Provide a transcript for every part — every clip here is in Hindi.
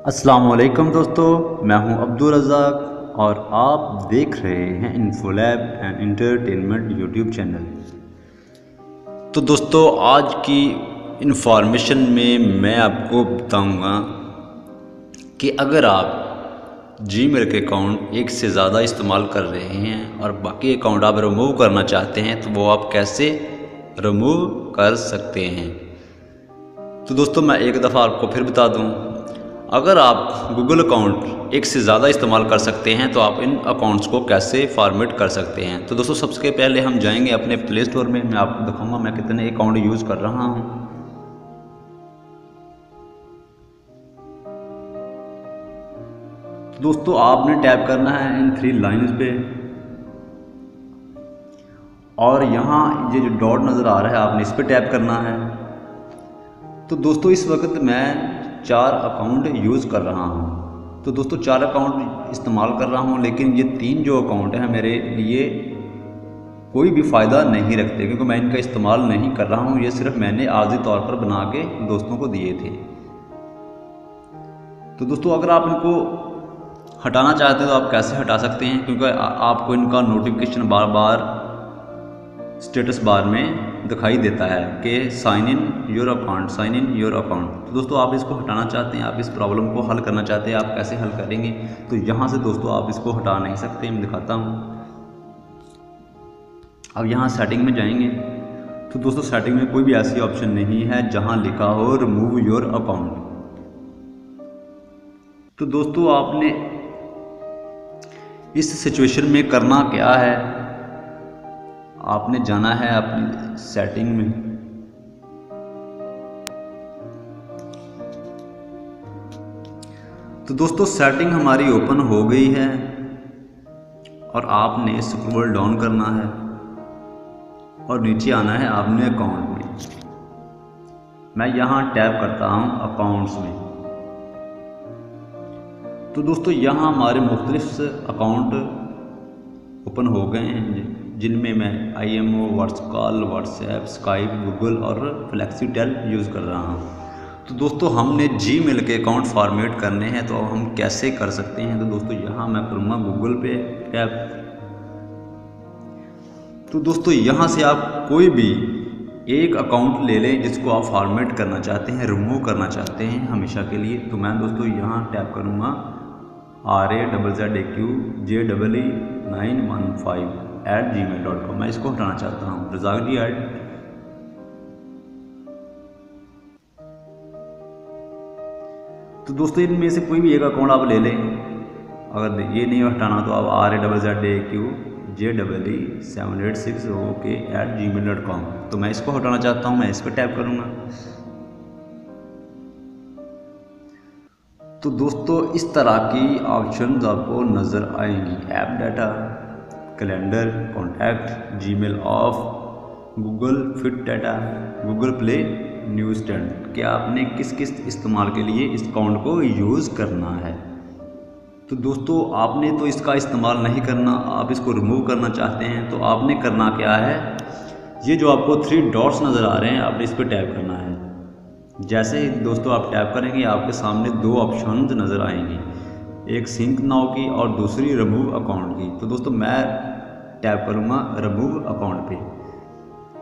अस्सलाम वालेकुम दोस्तों, मैं हूं अब्दुल रज़ाक और आप देख रहे हैं इन्फोलैब एंड इंटरटेनमेंट यूट्यूब चैनल। तो दोस्तों, आज की इन्फॉर्मेशन में मैं आपको बताऊंगा कि अगर आप जीमेल के अकाउंट एक से ज़्यादा इस्तेमाल कर रहे हैं और बाकी अकाउंट आप रिमूव करना चाहते हैं तो वो आप कैसे रिमूव कर सकते हैं। तो दोस्तों, मैं एक दफ़ा आपको फिर बता दूं, अगर आप गूगल अकाउंट एक से ज़्यादा इस्तेमाल कर सकते हैं तो आप इन अकाउंट्स को कैसे फॉर्मेट कर सकते हैं। तो दोस्तों, सबसे पहले हम जाएंगे अपने प्ले स्टोर में। मैं आपको दिखाऊंगा मैं कितने अकाउंट यूज़ कर रहा हूं। तो दोस्तों, आपने टैप करना है इन 3 लाइन्स पे और यहाँ ये जो डॉट नज़र आ रहा है आपने इस पर टैप करना है। तो दोस्तों, इस वक्त मैं 4 अकाउंट यूज़ कर रहा हूँ। तो दोस्तों, 4 अकाउंट इस्तेमाल कर रहा हूँ, लेकिन ये 3 जो अकाउंट हैं मेरे लिए कोई भी फ़ायदा नहीं रखते क्योंकि मैं इनका इस्तेमाल नहीं कर रहा हूँ। ये सिर्फ मैंने आर्जी तौर पर बना के दोस्तों को दिए थे। तो दोस्तों, अगर आप इनको हटाना चाहते हैं तो आप कैसे हटा सकते हैं, क्योंकि आपको इनका नोटिफिकेशन बार बार स्टेटस बार में दिखाई देता है कि sign in your account, sign in your account. तो दोस्तों, आप इसको हटाना चाहते हैं, आप इस प्रॉब्लम को हल करना चाहते हैं, आप कैसे हल करेंगे। तो यहाँ से दोस्तों आप इसको हटा नहीं सकते, मैं दिखाता हूँ। अब यहाँ सेटिंग में जाएंगे तो दोस्तों, सेटिंग में कोई भी ऐसी ऑप्शन नहीं है जहाँ लिखा हो रिमूव योर अकाउंट। तो दोस्तों, आपने इस सिचुएशन में करना क्या है, आपने जाना है अपनी सेटिंग में। तो दोस्तों, सेटिंग हमारी ओपन हो गई है और आपने स्क्रॉल डाउन करना है और नीचे आना है आपने अकाउंट में। मैं यहाँ टैप करता हूँ अकाउंट्स में। तो दोस्तों, यहाँ हमारे मुख्तलिफ अकाउंट ओपन हो गए हैं जिनमें मैं IMO, व्हाट्सकॉल, व्हाट्सएप, स्काइप, गूगल और फ्लेक्सीटेल यूज़ कर रहा हूँ। तो दोस्तों, हमने जीमेल के अकाउंट फॉर्मेट करने हैं तो हम कैसे कर सकते हैं। तो दोस्तों, यहाँ मैं करूँगा गूगल पे टैप। तो दोस्तों, यहाँ से आप कोई भी एक अकाउंट ले लें जिसको आप फॉर्मेट करना चाहते हैं, रिमूव करना चाहते हैं हमेशा के लिए। तो मैं दोस्तों यहाँ टैप करूँगा RAZZAQ915@gmail.com। मैं इसको हटाना चाहता हूँ, रज़ाक जी ऐड। तो दोस्तों, इनमें से कोई भी एक अकाउंट आप ले लें। अगर ये नहीं हटाना तो आप RAZZAQ786 तो मैं इसको हटाना चाहता हूँ, मैं इस पर टैप करूँगा। तो दोस्तों, इस तरह की ऑप्शंस आपको नज़र आएंगी। App data, calendar, contact, Gmail of, Google fit data, Google play news stand कि आपने किस किस इस्तेमाल के लिए इस अकाउंट को यूज़ करना है। तो दोस्तों, आपने तो इसका इस्तेमाल नहीं करना, आप इसको रिमूव करना चाहते हैं तो आपने करना क्या है, ये जो आपको 3 डॉट्स नज़र आ रहे हैं आपने इस पर टैप करना है। जैसे ही दोस्तों आप टैप करेंगे आपके सामने 2 ऑप्शंस नज़र आएंगी, एक सिंक नाउ की और दूसरी रिमूव अकाउंट की। तो दोस्तों, मैं टैप करूँगा रिमूव अकाउंट पे।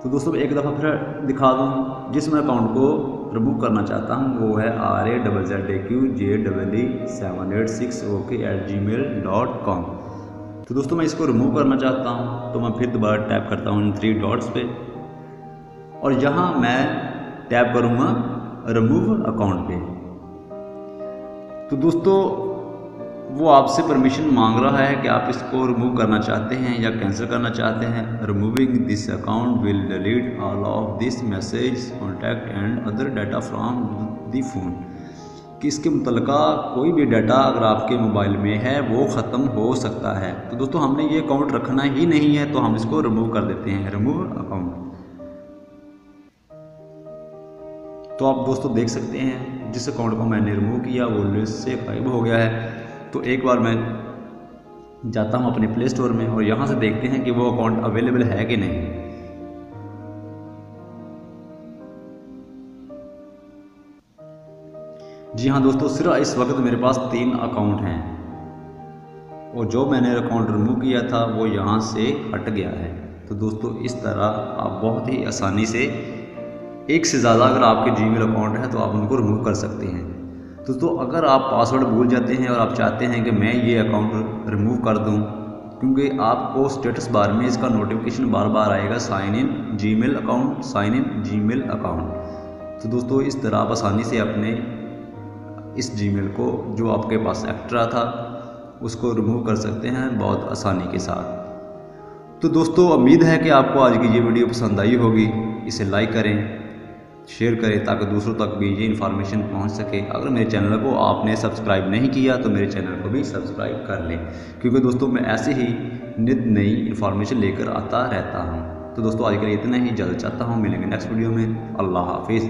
तो दोस्तों, एक दफ़ा फिर दिखा दूँ, जिस मैं अकाउंट को रिमूव करना चाहता हूँ वो है RAZZAQ786@gmail.com। तो दोस्तों, मैं इसको रिमूव करना चाहता हूँ तो मैं फिर दोबारा टैप करता हूँ इन 3 डॉट्स पे और यहाँ मैं टैप करूँगा रिमूव अकाउंट पे। तो दोस्तों, वो आपसे परमिशन मांग रहा है कि आप इसको रिमूव करना चाहते हैं या कैंसिल करना चाहते हैं। Removing this account will delete all of this message, contact and other data from the phone कि इसके मुतल्लिका कोई भी डाटा अगर आपके मोबाइल में है वो ख़त्म हो सकता है। तो दोस्तों, हमने ये अकाउंट रखना ही नहीं है तो हम इसको रिमूव कर देते हैं, रिमूव अकाउंट। तो आप दोस्तों देख सकते हैं जिस अकाउंट को मैंने रिमूव किया वो लिस्ट से गायब हो गया है। तो एक बार मैं जाता हूं अपने प्ले स्टोर में और यहाँ से देखते हैं कि वो अकाउंट अवेलेबल है कि नहीं। जी हाँ दोस्तों, सिर्फ इस वक्त मेरे पास 3 अकाउंट हैं और जो मैंने अकाउंट रिमूव किया था वो यहाँ से हट गया है। तो दोस्तों इस तरह आप बहुत ही आसानी से एक से ज़्यादा अगर आपके जीमेल अकाउंट है तो आप उनको रिमूव कर सकते हैं। दोस्तों अगर आप पासवर्ड भूल जाते हैं और आप चाहते हैं कि मैं ये अकाउंट रिमूव कर दूं, क्योंकि आपको स्टेटस बार में इसका नोटिफिकेशन बार बार आएगा sign in Gmail account, sign in Gmail account. तो दोस्तों इस तरह आप आसानी से अपने इस जीमेल को जो आपके पास एक्स्ट्रा था उसको रिमूव कर सकते हैं बहुत आसानी के साथ। तो दोस्तों उम्मीद है कि आपको आज की ये वीडियो पसंद आई होगी। इसे लाइक करें, शेयर करें ताकि दूसरों तक भी ये इन्फॉर्मेशन पहुंच सके। अगर मेरे चैनल को आपने सब्सक्राइब नहीं किया तो मेरे चैनल को भी सब्सक्राइब कर लें, क्योंकि दोस्तों मैं ऐसे ही नित नई इन्फॉर्मेशन लेकर आता रहता हूं। तो दोस्तों आज के लिए इतना ही, जल्द चाहता हूं मिलेंगे नेक्स्ट वीडियो में। अल्लाह हाफिज़।